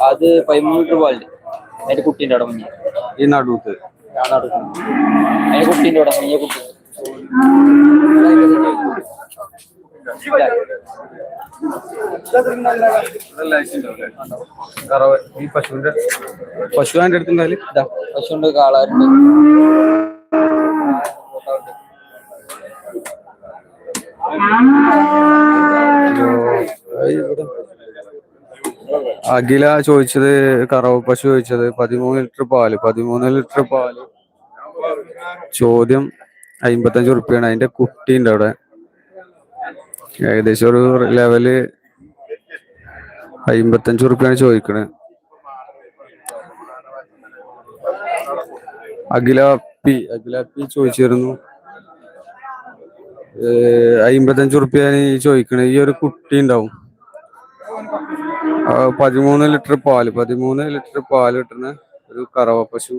അത് 13 പാലുണ്ട്. അതിന്റെ കുട്ടീൻ്റെ അവിടെ മുന്നേ ഈ നടുത്ത് അതിന്റെ കുട്ടീൻ്റെ അവിടെ മുന്നേ കുട്ടി ഈ പശുവിന്റെ അടുത്തുണ്ടാല് പശുണ്ട്, കാളാരുണ്ട്. അഖില ചോദിച്ചത്, കറവ പശു ചോദിച്ചത് 13 ലിറ്റർ പാല്. 13 ലിറ്റർ പാല് ചോദ്യം 55 ഉറുപ്പ്യാണ്. അതിന്റെ കുട്ടി ഉണ്ട് അവിടെ. ഏകദേശം ഒരു ലെവല് 55 ഉറുപ്പ്യാണ് ചോദിക്കണേ. അഖില പി ചോദിച്ചിരുന്നു 55 ഉറുപ്പ്യാണ് ചോദിക്കണേ. ഈ ഒരു കുട്ടി ഉണ്ടാവും. 13 ലിറ്റർ പാല് കിട്ടുന്ന ഒരു കറവ പശു